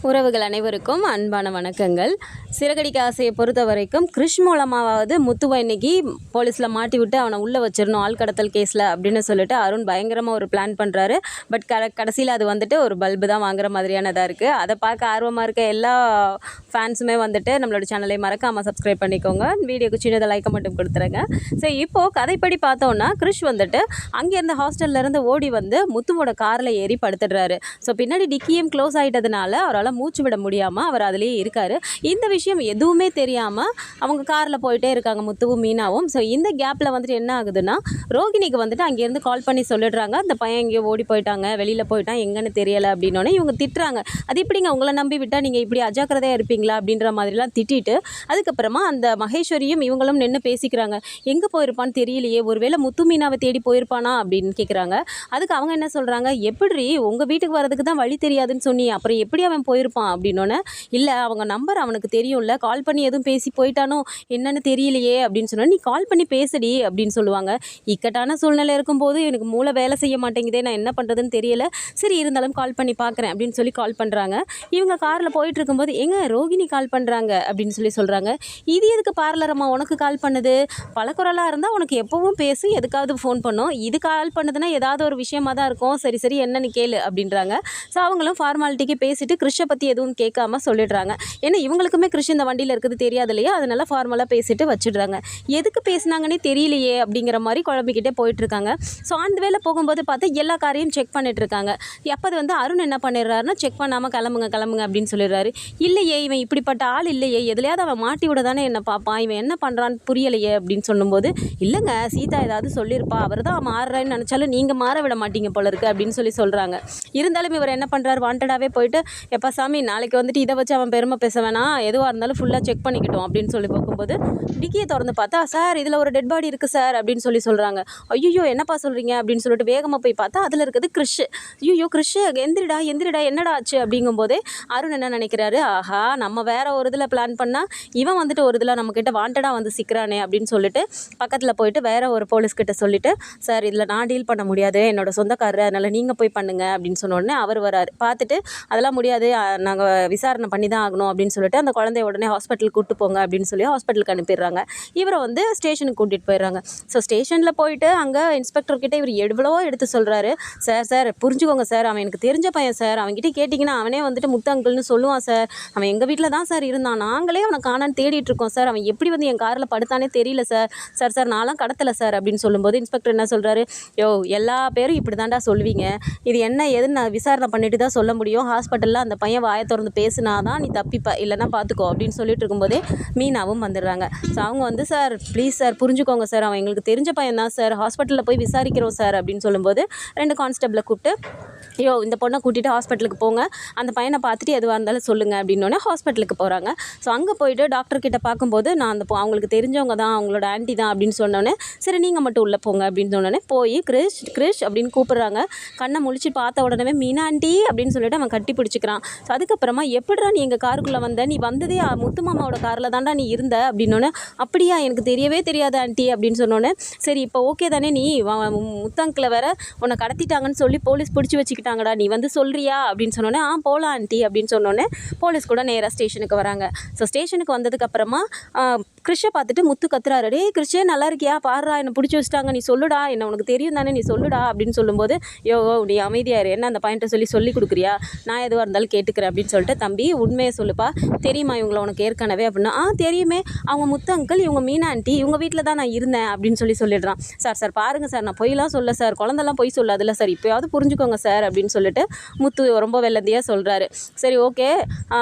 உறவுகள் அனைவருக்கும் அன்பான வணக்கங்கள். சிறகடிக்க ஆசையை பொறுத்த வரைக்கும் கிறிஷ் மூலமாவது முத்துவை இன்னைக்கு போலீஸில் மாட்டி விட்டு அவனை உள்ளே வச்சிடணும் ஆள் கடத்தல் கேஸில் அப்படின்னு சொல்லிட்டு அருண் பயங்கரமாக ஒரு பிளான் பண்ணுறாரு. பட் கடைசியில் அது வந்துட்டு ஒரு பல்பு தான் வாங்குற மாதிரியானதாக இருக்குது. அதை பார்க்க ஆர்வமாக இருக்க எல்லா ஃபேன்ஸுமே வந்துட்டு நம்மளோட சேனலை மறக்காமல் சப்ஸ்கிரைப் பண்ணிக்கோங்க. வீடியோக்கு சின்னதாக லைக்கை மட்டும் கொடுத்துருங்க. சரி, இப்போது கதைப்படி பார்த்தோன்னா கிறிஷ் வந்துட்டு அங்கேருந்து ஹாஸ்டல்லேருந்து ஓடி வந்து முத்துவோட காரில் ஏறி படுத்துடுறாரு. ஸோ பின்னாடி டிக்கியும் க்ளோஸ் ஆகிட்டதுனால அவரால் மூச்சு விட முடியாமல் அவர் அதிலேயே இருக்கார். இந்த விஷயம் எதுவுமே தெரியாமல் அவங்க காரில் போயிட்டே இருக்காங்க முத்துவும் மீனாவும். ஸோ இந்த கேப்பில் வந்துட்டு என்ன ஆகுதுன்னா ரோகிணிக்கு வந்துட்டு அங்கேருந்து கால் பண்ணி சொல்லிடுறாங்க, அந்த பையன் எங்கேயோ ஓடி போயிட்டாங்க, வெளியில் போயிட்டான், எங்கன்னு தெரியலை அப்படின்னோடனே இவங்க திட்டுறாங்க. அது எப்படிங்க உங்களை நம்பி விட்டால் நீங்கள் இப்படி அஜாக்கிரதையாக இருப்பீங்களா அப்படின்ற மாதிரிலாம் திட்டிட்டு அதுக்கப்புறமா அந்த மகேஸ்வரியும் இவங்களும் நின்று பேசிக்கிறாங்க. எங்கே போயிருப்பான்னு தெரியலையே, ஒருவேளை முத்து மீனாவை தேடி போயிருப்பானா அப்படின்னு கேட்குறாங்க. அதுக்கு அவங்க என்ன சொல்கிறாங்க, எப்படி உங்கள் வீட்டுக்கு வரதுக்கு தான் வழி தெரியாதுன்னு சொன்னி, அப்புறம் எப்படி அவன் போயிருப்பான் அப்படின்னோன்னே, இல்லை அவங்க நம்பர் அவனுக்கு தெரியும்ல, கால் பண்ணி எதுவும் பேசி போயிட்டானோ என்னன்னு தெரியலையே அப்படின்னு சொன்னால், நீ கால் பண்ணி பேசடி அப்படின்னு சொல்லுவாங்க. இக்கட்டான சூழ்நிலை இருக்கும்போது எனக்கு மூளை வேலை செய்ய மாட்டேங்குதே, நான் என்ன பண்ணுறதுன்னு தெரியல, சரி இருந்தாலும் கால் பண்ணி பார்க்குறேன் அப்படின்னு சொல்லி கால் பண்ணுறாங்க. இவங்க காரில் போயிட்டு இருக்கும்போது எங்க ரோகிணி கால் பண்ணுறாங்க அப்படின்னு சொல்லி சொல்கிறாங்க. இது எதுக்கு பார்லரம்மா உனக்கு கால் பண்ணுது, பழக்குறலாக இருந்தால் உனக்கு எப்போவும் பேசி எதுக்காவது ஃபோன் பண்ணோம், இது கால் பண்ணுதுன்னா ஏதாவது ஒரு விஷயமாக தான் இருக்கும், சரி சரி என்னன்னு கேளு அப்படின்றாங்க. ஸோ அவங்களும் ஃபார்மாலிட்டிக்கு பேசிட்டு கிறிஷை பற்றி எதுவும் கேட்காம சொல்லிடுறாங்க. ஏன்னா இவங்களுக்குமே கிறிஷ் இந்த வண்டியில் இருக்குது தெரியாது இல்லையா, அதனால ஃபார்மலாக பேசிட்டு வச்சுடுறாங்க. எதுக்கு பேசினாங்கன்னே தெரியலையே அப்படிங்கிற மாதிரி குழம்பிக்கிட்டே போயிட்டுருக்காங்க. ஸோ அந்த வேலை போகும்போது பார்த்து எல்லா காரையும் செக் பண்ணிட்டு இருக்காங்க. அப்போ அது வந்து அருண் என்ன பண்ணிடுறாருன்னா, செக் பண்ணாமல் கிளம்புங்க கிளம்புங்க அப்படின்னு சொல்லிடுறாரு. இல்லையே இவன் இப்படிப்பட்ட ஆள் இல்லையே, எதுலையாவது அவன் மாட்டி விட தானே என்ன பார்ப்பான், இவன் என்ன பண்ணுறான்னு புரியலையே அப்படின்னு சொல்லும்போது, இல்லைங்க சீதா ஏதாவது சொல்லியிருப்பா, அவர் தான் மாறுறான்னு நினச்சாலும் நீங்கள் மாற விட மாட்டீங்க போல இருக்குது அப்படின்னு சொல்லி சொல்கிறாங்க. இருந்தாலும் இவர் என்ன பண்ணுறாரு, வாண்டடாகவே போயிட்டு எப்போ சாமி நாளைக்கு வந்துட்டு இதை வச்சு அவன் பெருமை பேச வேணாம், எதுவாக இருந்தாலும் ஃபுல்லாக செக் பண்ணிக்கிட்டோம் அப்படின்னு சொல்லி பார்க்கும்போது டிக்கியை திறந்து பார்த்தா, சார் இதில் ஒரு டெட் பாடி இருக்குது சார் அப்படின்னு சொல்லி சொல்கிறாங்க. ஐயோ என்னப்பா சொல்கிறீங்க அப்படின்னு சொல்லிட்டு வேகமாக போய் பார்த்தா அதில் இருக்குது கிறிஷ். ஐயோ கிறிஷ் எந்திரிடா எந்திரிடா என்னடா ஆச்சு அப்படிங்கும்போதே அருண் என்ன நினைக்கிறாரு, ஆஹா நம்ம வேற ஒரு இதில் பிளான் பண்ணால் இவன் வந்துட்டு ஒரு இதில் நம்மக்கிட்ட வாண்டடாக வந்து சிக்கிறானே அப்படின்னு சொல்லிட்டு பக்கத்தில் போயிட்டு வேற ஒரு போலீஸ்கிட்ட சொல்லிட்டு, சார் இதில் நான் டீல் பண்ண முடியாது, என்னோட சொந்தக்காரர், அதனால் நீங்கள் போய் பண்ணுங்க அப்படின்னு சொன்னோடனே அவர் வராரு. பார்த்துட்டு அதெல்லாம் முடியாது, நாங்கள் விசாரணை பண்ணி தான் ஆகணும் அப்படின்னு சொல்லிட்டு அந்த குழந்தைய உடனே ஹாஸ்பிட்டலுக்கு கூப்பிட்டு போங்க அப்படின்னு சொல்லி ஹாஸ்பிட்டலுக்கு அனுப்பிடுறாங்க. இவரை வந்து ஸ்டேஷனுக்கு கூட்டிகிட்டு போயிடுறாங்க. ஸோ ஸ்டேஷனில் போயிட்டு அங்கே இன்ஸ்பெக்டர்கிட்ட இவர் எவ்வளவோ எடுத்து சொல்கிறாரு. சார் சார் புரிஞ்சுக்கோங்க சார், அவன் எனக்கு தெரிஞ்ச பையன் சார், அவன்கிட்ட கேட்டிங்கன்னா அவனே வந்துட்டு முத்து அங்கிள்னு சொல்லுவான் சார், அவன் எங்கள் வீட்டில் தான் சார் இருந்தான், நாங்களே அவனை காணான்னு தேடிட்டு இருக்கோம் சார், அவன் எப்படி வந்து என் காரில் படுத்தானே தெரியல சார், சார் சார் நான்லாம் கடத்தலை சார் அப்படின்னு சொல்லும்போது இன்ஸ்பெக்டர் என்ன சொல்கிறாரு, யோ எல்லா பேரும் இப்படி தாண்டா சொல்லுவீங்க, இது என்ன எதுன்னு நான் விசாரணை பண்ணிட்டு தான் சொல்ல முடியும், ஹாஸ்பிட்டலில் அந்த பையன் வாயை திறந்து பேசுனாதான் நீ தப்பிப்ப, இல்லைன்னா பார்த்துக்கோ அப்படின்னு சொல்லிட்டு இருக்கும்போதே மீனாவும் வந்துடுறாங்க. ஸோ அவங்க வந்து, சார் ப்ளீஸ் சார் புரிஞ்சுக்கோங்க சார், அவன் எங்களுக்கு தெரிஞ்ச பையன் தான் சார், ஹாஸ்பிட்டலில் போய் விசாரிக்கிறோம் சார் அப்படின்னு சொல்லும்போது 2 கான்ஸ்டபிளை கூப்பிட்டு, ஐயோ இந்த பொண்ணை கூட்டிகிட்டு ஹாஸ்பிட்டலுக்கு போங்க, அந்த பையனை பார்த்துட்டு எதுவாக இருந்தாலும் சொல்லுங்கள் அப்படின்னோடனே ஹாஸ்பிட்டலுக்கு போகிறாங்க. ஸோ அங்கே போயிட்டு டாக்டர்கிட்ட பார்க்கும்போது, நான் அந்த அவங்களுக்கு தெரிஞ்சவங்க தான், அவங்களோட ஆன்ட்டி தான் அப்படின்னு சொன்னோன்னே, சரி நீங்கள் மட்டும் உள்ளே போங்க அப்படின்னு சொன்னோன்னே போய் கிறிஷ் கிறிஷ் அப்படின்னு கூப்பிட்றாங்க. கண்ணை முழிச்சு பார்த்த உடனே மீனா ஆண்டி அப்படின்னு சொல்லிட்டு அவன் கட்டி பிடிச்சிக்கிறான். ஸோ அதுக்கப்புறமா எப்படிடா நீ எங்கள் காருக்குள்ளே வந்த, நீ வந்ததே முத்து மாமாவோட காரில் தான்டா நீ இருந்த அப்படின்னோடனே, அப்படியா எனக்கு தெரியவே தெரியாது ஆண்டி அப்படின்னு சொன்னோன்னே, சரி இப்போ ஓகே தானே, நீ முத்தங்கில் வேற உன்னை கடத்திட்டாங்கன்னு சொல்லி போலீஸ் பிடிச்சி வச்சுக்கிட்டாங்கடா, நீ வந்து சொல்கிறியா அப்படின்னு சொன்னோன்னே, போகலாம் ஆண்டி அப்படின்னு சொன்னோன்னே போலீஸ் கூட நேராக ஸ்டேஷனுக்கு வராங்க. ஸோ ஸ்டேஷனுக்கு வந்ததுக்கப்புறமா கிறிஷை பார்த்துட்டு முத்து கத்துறாரு, டே கிறிஷே நல்லா இருக்கியா, பாடுறா என்னை பிடிச்சி வச்சுட்டாங்க, நீ சொல்லுடா, என்ன உனக்கு தெரியும் தானே, நீ சொல்லுடா அப்படின்னு சொல்லும்போது, யோ நீ அமைதியாரு, என்ன அந்த பாயிண்ட்டை சொல்லி கொடுக்குறியா, நான் எதுவாக இருந்தாலும் கேட்டுக்கிறேன் அப்படின்னு சொல்லிட்டு, தம்பி உண்மையை சொல்லுப்பா, தெரியுமா இவங்களை உனக்கு ஏற்கனவே அப்படின்னா, தெரியுமே, அவங்க முத்து அங்கிள், இவங்க மீனா ஆண்டி, இவங்க வீட்டில் தான் நான் இருந்தேன் அப்படின்னு சொல்லிடுறான். சார் சார் பாருங்கள் சார், நான் பொய்லாம் சொல்ல சார், குழந்தெல்லாம் பொய் சொல்லாதில்ல சார், இப்போயாவது புரிஞ்சுக்கோங்க சார் அப்படின்னு சொல்லிட்டு முத்து ரொம்ப வெள்ளந்தியாக சொல்கிறாரு. சரி ஓகே,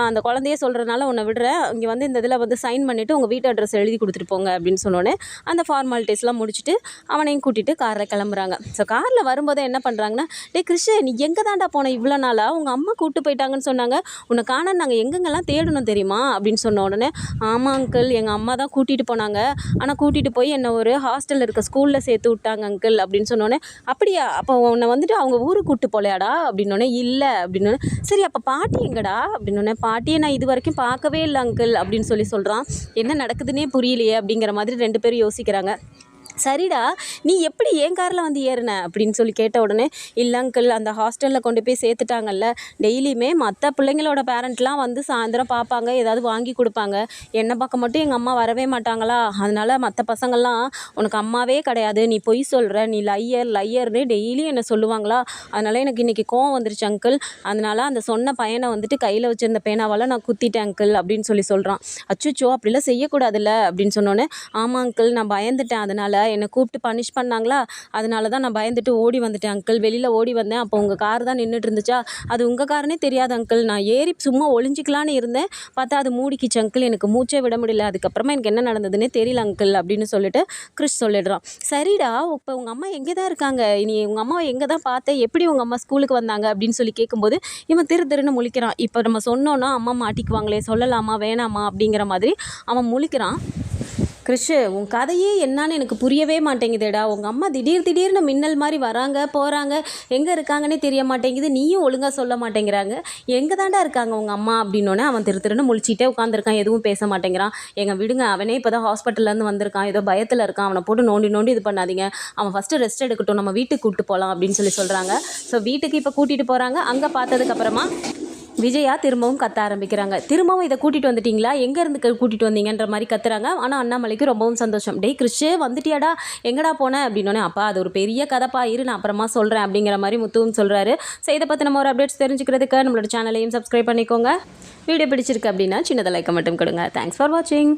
அந்த குழந்தையே சொல்கிறதுனால உன்னை விடுறேன், இங்கே வந்து இந்த இதில் வந்து சைன் பண்ணிவிட்டு உங்கள் வீட்டு அட்ரஸ் எழுதி கொடுத்துட்டு போங்க அப்படின்னு சொன்னோன்னே அந்த ஃபார்மாலிட்டிஸ்லாம் முடிச்சுட்டு அவனையும் கூட்டிகிட்டு காரில் கிளம்புறாங்க. ஸோ காரில் வரும்போதே என்ன பண்ணுறாங்கன்னா, டே கிறிஷ் நீ எங்கே தாண்டா போன இவ்வளோ நாளாக, உங்கள் அம்மா கூப்பிட்டு போயிட்டாங்கன்னு சொன்னாங்க, உன்னை காண நாங்கள் எங்கெங்கெல்லாம் தேடணும் தெரியுமா அப்படின்னு சொன்ன உடனே, ஆமாம் அங்கிள் எங்கள் அம்மா தான் கூட்டிகிட்டு போனாங்க, ஆனால் கூட்டிகிட்டு போய் என்னை ஒரு ஹாஸ்டலில் இருக்க ஸ்கூலில் சேர்த்து விட்டாங்க அங்கிள் அப்படின்னு சொன்னோன்னே, அப்படியா அப்போ உன்னை வந்துட்டு அவங்க ஊருக்கு கூப்பிட்டு போலையாடா அப்படின்னோடனே, இல்லை அப்படின்னோடனே, சரி அப்போ பாட்டி எங்கடா அப்படின்னோடனே, பாட்டியை நான் இது வரைக்கும் பார்க்கவே இல்லை அங்கிள் அப்படின்னு சொல்கிறான். என்ன நடக்குதுன்னே புரியலையே அப்படிங்கிற மாதிரி 2 பேரும் யோசிக்கிறாங்க. சரிடா, நீ எப்படி என் காரில் வந்து ஏறுன அப்படின்னு சொல்லி கேட்ட உடனே, இல்லை அங்கிள், அந்த ஹாஸ்டலில் கொண்டு போய் சேர்த்துட்டாங்கல்ல, டெய்லியுமே மற்ற பிள்ளைங்களோட பேரண்ட்லாம் வந்து சாயந்தரம் பார்ப்பாங்க, ஏதாவது வாங்கி கொடுப்பாங்க. என்னை பார்க்க மட்டும் எங்கள் அம்மா வரவே மாட்டாங்களா, அதனால் மற்ற பசங்கள்லாம் உனக்கு அம்மாவே கிடையாது, நீ பொய் சொல்கிற, நீ லையர்னு டெய்லியும் என்னை சொல்லுவாங்களா, அதனால் எனக்கு இன்றைக்கி கோவம் வந்துருச்சு அங்கிள், அதனால் அந்த சொன்ன பையனை வந்துட்டு கையில் வச்சுருந்த பேனாவால் நான் குத்திட்டேன் அங்கிள் அப்படின்னு சொல்லி சொல்கிறான். அச்சுச்சோ, அப்படிலாம் செய்யக்கூடாதுல்ல அப்படின்னு சொன்னோன்னே, ஆமாம் அங்கிள், நான் பயந்துட்டேன், அதனால் என்னை கூப்பிட்டு பனிஷ் பண்ணாங்களா, அதனால தான் நான் பயந்துட்டு ஓடி வந்துட்டேன் அங்கிள், வெளியில் ஓடி வந்தேன், அப்போ உங்கள் கார் தான் நின்றுட்டு இருந்துச்சா, அது உங்கள் காருன்னே தெரியாது அங்கிள், நான் ஏறி சும்மா ஒளிஞ்சிக்கலான்னு இருந்தேன், பார்த்தா அது மூடிக்கிச்சு அங்கிள், எனக்கு மூச்சே விட முடியல, அதுக்கப்புறமா எனக்கு என்ன நடந்ததுன்னே தெரியல அங்கிள் அப்படின்னு சொல்லிட்டு கிறிஷ் சொல்லிடுறான். சரிடா, இப்போ உங்கள் அம்மா எங்கே தான் இருக்காங்க, நீ உங்கள் அம்மாவை எங்கே தான் பார்த்தேன், எப்படி உங்கள் அம்மா ஸ்கூலுக்கு வந்தாங்க அப்படின்னு சொல்லி கேட்கும்போது இவன் திருன்னு முழிக்கிறான். இப்போ நம்ம சொன்னோன்னா அம்மா மாட்டிக்குவாங்களே, சொல்லலாமா வேணாமா அப்படிங்கிற மாதிரி அவன் முழிக்கிறான். கிறிஷு, உன் கதையே என்னான்னு எனக்கு புரியவே மாட்டேங்குதேடா, உங்கள் அம்மா திடீர்னு மின்னல் மாதிரி வராங்க போகிறாங்க, எங்கே இருக்காங்கன்னே தெரிய மாட்டேங்குது, நீயும் ஒழுங்காக சொல்ல மாட்டேங்கிறாங்க, எங்கே தாண்டா இருக்காங்க உங்கள் அம்மா அப்படின்னோடனே அவன் திருன்னு முழிச்சிட்டே உட்காந்துருக்கான், எதுவும் பேச மாட்டேங்கிறான். எங்கள் விடுங்க, அவனே இப்போ தான் ஹாஸ்பிட்டல்லேருந்து வந்திருக்கான், ஏதோ பயத்தில் இருக்கான், அவனை போட்டு நோண்டி இது பண்ணாதீங்க, அவன் ஃபஸ்ட்டு ரெஸ்ட் எடுக்கட்டும், நம்ம வீட்டுக்கு கூப்பிட்டு போகலாம் அப்படின்னு சொல்லி சொல்கிறாங்க. ஸோ வீட்டுக்கு இப்போ கூட்டிகிட்டு போகிறாங்க. அங்கே பார்த்ததுக்கப்புறமா விஜயா திரும்பவும் கத்த ஆரம்பிக்கிறாங்க. திரும்பவும் இதை கூட்டிகிட்டு வந்துட்டிங்களா, எங்கேருந்து கூட்டிகிட்டு வந்தீங்கன்ற மாதிரி கத்துறாங்க. ஆனால் அண்ணாமலைக்கு ரொம்பவும் சந்தோஷம். டேய் கிறிஷ், வந்துட்டியாடா, எங்கடா போனேன் அப்படின்னோடனே, அப்பா அது ஒரு பெரிய கதைப்பா, இரு நான் அப்புறமா சொல்கிறேன் அப்படிங்கிற மாதிரி முத்துவும் சொல்கிறாரு. ஸோ இதை பற்றி நம்ம ஒரு அப்டேட்ஸ் தெரிஞ்சுக்கிறதுக்கு நம்மளோட சேனலையும் சப்ஸ்கிரைப் பண்ணிக்கோங்க. வீடியோ பிடிச்சிருக்கு அப்படின்னா சின்னதாக லைக்கை மட்டும் கொடுங்க. தேங்க்ஸ் ஃபார் வாட்சிங்.